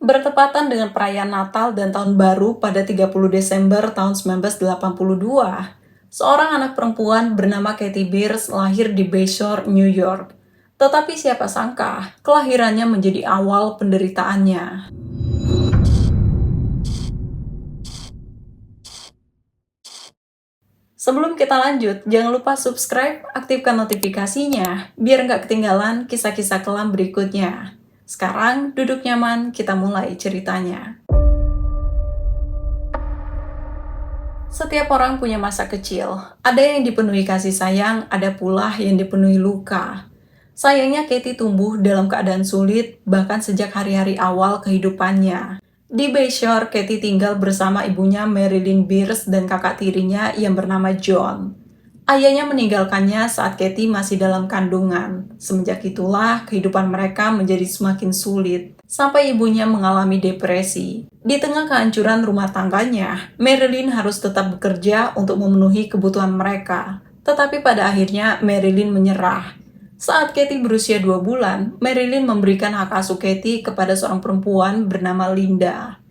Bertepatan dengan perayaan Natal dan Tahun Baru pada 30 Desember tahun 1982, seorang anak perempuan bernama Katie Beers lahir di Bayshore, New York. Tetapi siapa sangka, kelahirannya menjadi awal penderitaannya. Sebelum kita lanjut, jangan lupa subscribe, aktifkan notifikasinya, biar nggak ketinggalan kisah-kisah kelam berikutnya. Sekarang, duduk nyaman, kita mulai ceritanya. Setiap orang punya masa kecil. Ada yang dipenuhi kasih sayang, ada pula yang dipenuhi luka. Sayangnya Katie tumbuh dalam keadaan sulit, bahkan sejak hari-hari awal kehidupannya. Di Bayshore, Katie tinggal bersama ibunya Marilyn Beers dan kakak tirinya yang bernama John. Ayahnya meninggalkannya saat Katie masih dalam kandungan. Semenjak itulah, kehidupan mereka menjadi semakin sulit, sampai ibunya mengalami depresi. Di tengah kehancuran rumah tangganya, Marilyn harus tetap bekerja untuk memenuhi kebutuhan mereka. Tetapi pada akhirnya, Marilyn menyerah. Saat Katie berusia 2 bulan, Marilyn memberikan hak asuh Katie kepada seorang perempuan bernama Linda.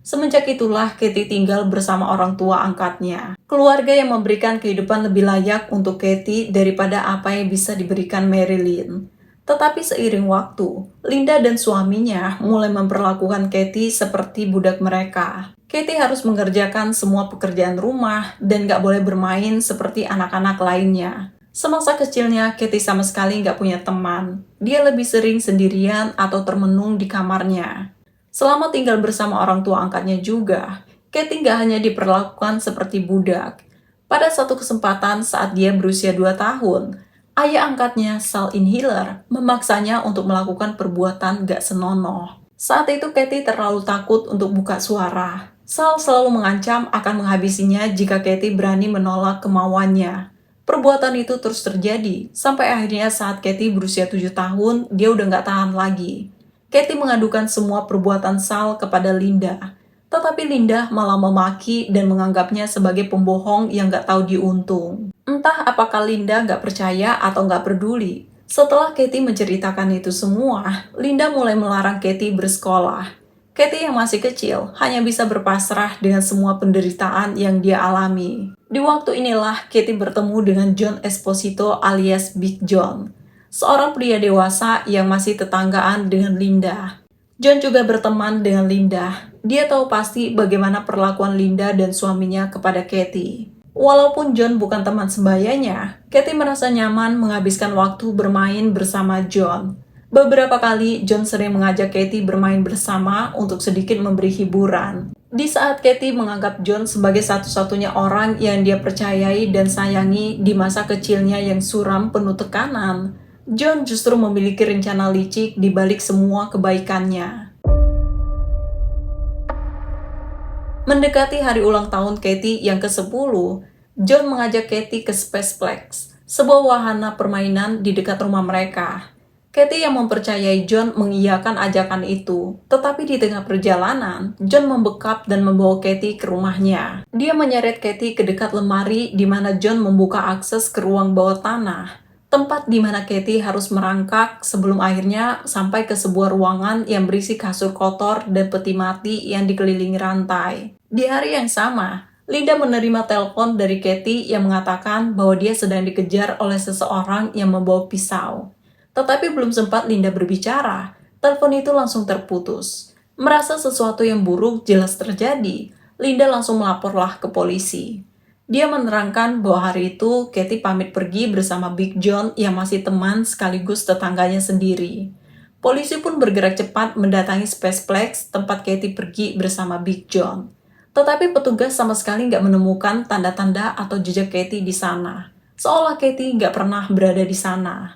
Semenjak itulah Katie tinggal bersama orang tua angkatnya. Keluarga yang memberikan kehidupan lebih layak untuk Katie daripada apa yang bisa diberikan Marilyn. Tetapi seiring waktu, Linda dan suaminya mulai memperlakukan Katie seperti budak mereka. Katie harus mengerjakan semua pekerjaan rumah dan gak boleh bermain seperti anak-anak lainnya. Semasa kecilnya, Katie sama sekali gak punya teman. Dia lebih sering sendirian atau termenung di kamarnya. Selama tinggal bersama orang tua angkatnya juga, Katie gak hanya diperlakukan seperti budak. Pada satu kesempatan saat dia berusia 2 tahun, ayah angkatnya, Sal Inhaler, memaksanya untuk melakukan perbuatan gak senonoh. Saat itu Katie terlalu takut untuk buka suara. Sal selalu mengancam akan menghabisinya jika Katie berani menolak kemauannya. Perbuatan itu terus terjadi, sampai akhirnya saat Katie berusia 7 tahun, dia udah gak tahan lagi. Katie mengadukan semua perbuatan Sal kepada Linda. Tetapi Linda malah memaki dan menganggapnya sebagai pembohong yang gak tahu diuntung. Entah apakah Linda gak percaya atau gak peduli. Setelah Katie menceritakan itu semua, Linda mulai melarang Katie bersekolah. Katie yang masih kecil hanya bisa berpasrah dengan semua penderitaan yang dia alami. Di waktu inilah Katie bertemu dengan John Esposito alias Big John, seorang pria dewasa yang masih tetanggaan dengan Linda. John juga berteman dengan Linda. Dia tahu pasti bagaimana perlakuan Linda dan suaminya kepada Katie. Walaupun John bukan teman sebayanya, Katie merasa nyaman menghabiskan waktu bermain bersama John. Beberapa kali, John sering mengajak Katie bermain bersama untuk sedikit memberi hiburan. Di saat Katie menganggap John sebagai satu-satunya orang yang dia percayai dan sayangi di masa kecilnya yang suram penuh tekanan, John justru memiliki rencana licik di balik semua kebaikannya. Mendekati hari ulang tahun Katie yang ke-10, John mengajak Katie ke Spaceplex, sebuah wahana permainan di dekat rumah mereka. Katie yang mempercayai John mengiyakan ajakan itu, tetapi di tengah perjalanan, John membekap dan membawa Katie ke rumahnya. Dia menyeret Katie ke dekat lemari di mana John membuka akses ke ruang bawah tanah, tempat di mana Katie harus merangkak sebelum akhirnya sampai ke sebuah ruangan yang berisi kasur kotor dan peti mati yang dikelilingi rantai. Di hari yang sama, Linda menerima telepon dari Katie yang mengatakan bahwa dia sedang dikejar oleh seseorang yang membawa pisau. Tetapi belum sempat Linda berbicara, telepon itu langsung terputus. Merasa sesuatu yang buruk jelas terjadi, Linda langsung melaporlah ke polisi. Dia menerangkan bahwa hari itu Katie pamit pergi bersama Big John yang masih teman sekaligus tetangganya sendiri. Polisi pun bergerak cepat mendatangi Spaceplex tempat Katie pergi bersama Big John. Tetapi petugas sama sekali nggak menemukan tanda-tanda atau jejak Katie di sana. Seolah Katie nggak pernah berada di sana.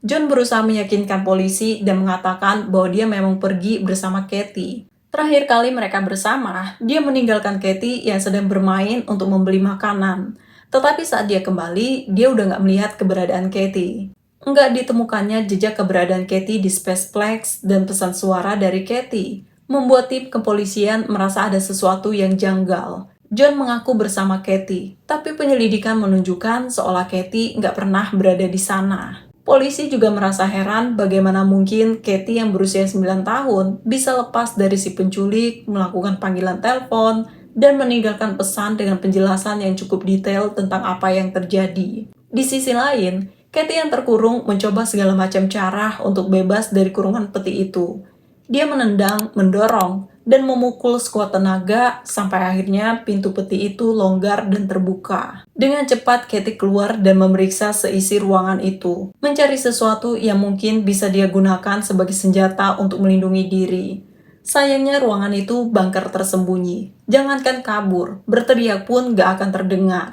John berusaha meyakinkan polisi dan mengatakan bahwa dia memang pergi bersama Katie. Terakhir kali mereka bersama, dia meninggalkan Katie yang sedang bermain untuk membeli makanan. Tetapi saat dia kembali, dia udah nggak melihat keberadaan Katie. Nggak ditemukannya jejak keberadaan Katie di Spaceplex dan pesan suara dari Katie membuat tim kepolisian merasa ada sesuatu yang janggal. John mengaku bersama Katie, tapi penyelidikan menunjukkan seolah Katie nggak pernah berada di sana. Polisi juga merasa heran bagaimana mungkin Katie yang berusia 9 tahun bisa lepas dari si penculik, melakukan panggilan telepon, dan meninggalkan pesan dengan penjelasan yang cukup detail tentang apa yang terjadi. Di sisi lain, Katie yang terkurung mencoba segala macam cara untuk bebas dari kurungan peti itu. Dia menendang, mendorong, dan memukul sekuat tenaga sampai akhirnya pintu peti itu longgar dan terbuka. Dengan cepat, Katie keluar dan memeriksa seisi ruangan itu, mencari sesuatu yang mungkin bisa dia gunakan sebagai senjata untuk melindungi diri. Sayangnya ruangan itu bunker tersembunyi. Jangankan kabur, berteriak pun gak akan terdengar.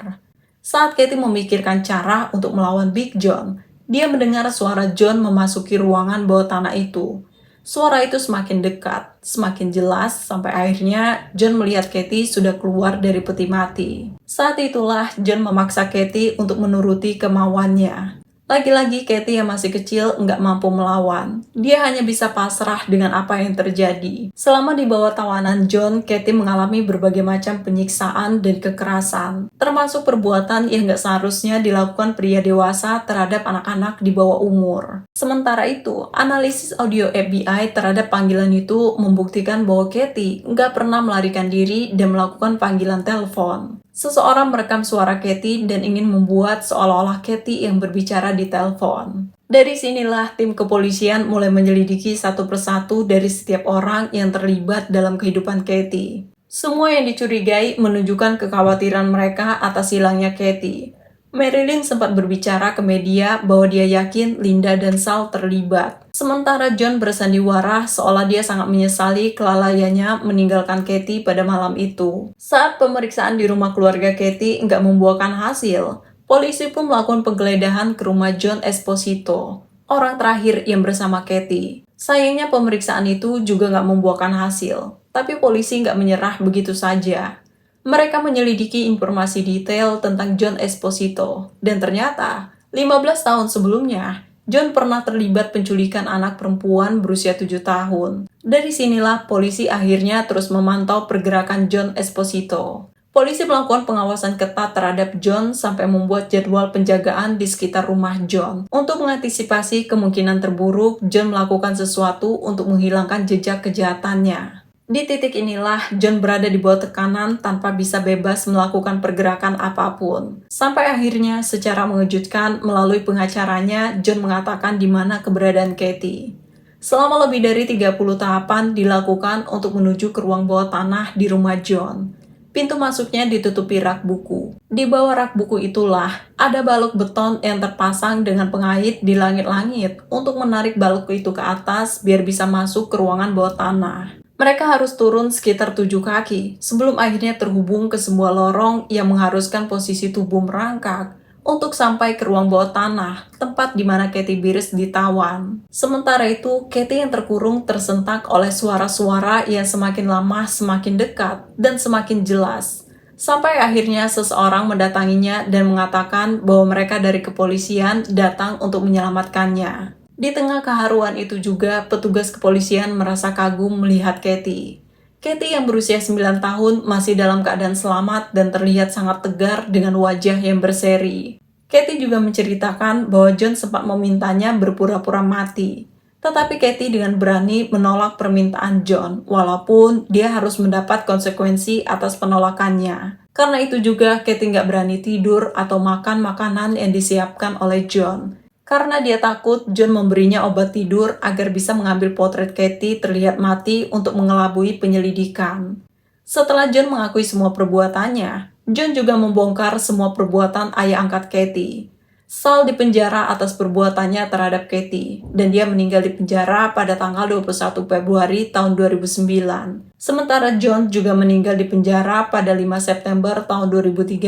Saat Katie memikirkan cara untuk melawan Big John, dia mendengar suara John memasuki ruangan bawah tanah itu. Suara itu semakin dekat, semakin jelas, sampai akhirnya John melihat Katie sudah keluar dari peti mati. Saat itulah John memaksa Katie untuk menuruti kemauannya. Lagi-lagi Katie yang masih kecil nggak mampu melawan. Dia hanya bisa pasrah dengan apa yang terjadi. Selama di bawah tawanan John, Katie mengalami berbagai macam penyiksaan dan kekerasan, termasuk perbuatan yang nggak seharusnya dilakukan pria dewasa terhadap anak-anak di bawah umur. Sementara itu, analisis audio FBI terhadap panggilan itu membuktikan bahwa Katie nggak pernah melarikan diri dan melakukan panggilan telepon. Seseorang merekam suara Katie dan ingin membuat seolah-olah Katie yang berbicara di telepon. Dari sinilah tim kepolisian mulai menyelidiki satu persatu dari setiap orang yang terlibat dalam kehidupan Katie. Semua yang dicurigai menunjukkan kekhawatiran mereka atas hilangnya Katie. Marilyn sempat berbicara ke media bahwa dia yakin Linda dan Sal terlibat. Sementara John bersandiwara seolah dia sangat menyesali kelalaiannya meninggalkan Katie pada malam itu. Saat pemeriksaan di rumah keluarga Katie nggak membuahkan hasil, polisi pun melakukan penggeledahan ke rumah John Esposito, orang terakhir yang bersama Katie. Sayangnya pemeriksaan itu juga nggak membuahkan hasil, tapi polisi nggak menyerah begitu saja. Mereka menyelidiki informasi detail tentang John Esposito, dan ternyata 15 tahun sebelumnya, John pernah terlibat penculikan anak perempuan berusia 7 tahun. Dari sinilah polisi akhirnya terus memantau pergerakan John Esposito. Polisi melakukan pengawasan ketat terhadap John sampai membuat jadwal penjagaan di sekitar rumah John. Untuk mengantisipasi kemungkinan terburuk, John melakukan sesuatu untuk menghilangkan jejak kejahatannya. Di titik inilah, John berada di bawah tekanan tanpa bisa bebas melakukan pergerakan apapun. Sampai akhirnya, secara mengejutkan, melalui pengacaranya, John mengatakan di mana keberadaan Katie. Selama lebih dari 30 tahapan dilakukan untuk menuju ke ruang bawah tanah di rumah John. Pintu masuknya ditutupi rak buku. Di bawah rak buku itulah, ada balok beton yang terpasang dengan pengait di langit-langit untuk menarik balok itu ke atas biar bisa masuk ke ruangan bawah tanah. Mereka harus turun sekitar 7 kaki sebelum akhirnya terhubung ke sebuah lorong yang mengharuskan posisi tubuh merangkak untuk sampai ke ruang bawah tanah, tempat di mana Katie Beers ditawan. Sementara itu, Katie yang terkurung tersentak oleh suara-suara yang semakin lama semakin dekat dan semakin jelas. Sampai akhirnya seseorang mendatanginya dan mengatakan bahwa mereka dari kepolisian datang untuk menyelamatkannya. Di tengah keharuan itu juga, petugas kepolisian merasa kagum melihat Katie. Katie yang berusia 9 tahun masih dalam keadaan selamat dan terlihat sangat tegar dengan wajah yang berseri. Katie juga menceritakan bahwa John sempat memintanya berpura-pura mati. Tetapi Katie dengan berani menolak permintaan John, walaupun dia harus mendapat konsekuensi atas penolakannya. Karena itu juga Katie nggak berani tidur atau makan makanan yang disiapkan oleh John. Karena dia takut John memberinya obat tidur agar bisa mengambil potret Katie terlihat mati untuk mengelabui penyelidikan. Setelah John mengakui semua perbuatannya, John juga membongkar semua perbuatan ayah angkat Katie. Sal dipenjara atas perbuatannya terhadap Katie, dan dia meninggal di penjara pada tanggal 21 Februari tahun 2009. Sementara John juga meninggal di penjara pada 5 September tahun 2013,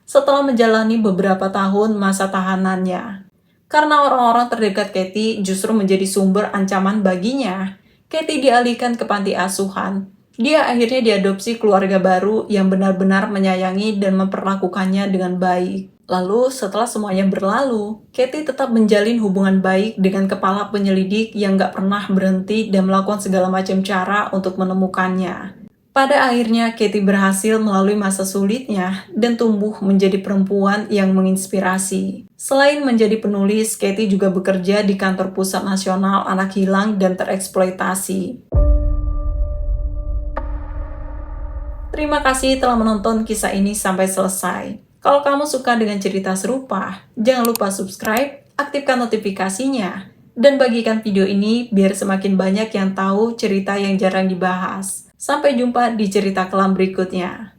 setelah menjalani beberapa tahun masa tahanannya. Karena orang-orang terdekat Katie justru menjadi sumber ancaman baginya, Katie dialihkan ke panti asuhan. Dia akhirnya diadopsi keluarga baru yang benar-benar menyayangi dan memperlakukannya dengan baik. Lalu, setelah semuanya berlalu, Katie tetap menjalin hubungan baik dengan kepala penyelidik yang gak pernah berhenti dan melakukan segala macam cara untuk menemukannya. Pada akhirnya, Katie berhasil melalui masa sulitnya dan tumbuh menjadi perempuan yang menginspirasi. Selain menjadi penulis, Katie juga bekerja di Kantor Pusat Nasional Anak Hilang dan Tereksploitasi. Terima kasih telah menonton kisah ini sampai selesai. Kalau kamu suka dengan cerita serupa, jangan lupa subscribe, aktifkan notifikasinya, dan bagikan video ini biar semakin banyak yang tahu cerita yang jarang dibahas. Sampai jumpa di cerita kelam berikutnya.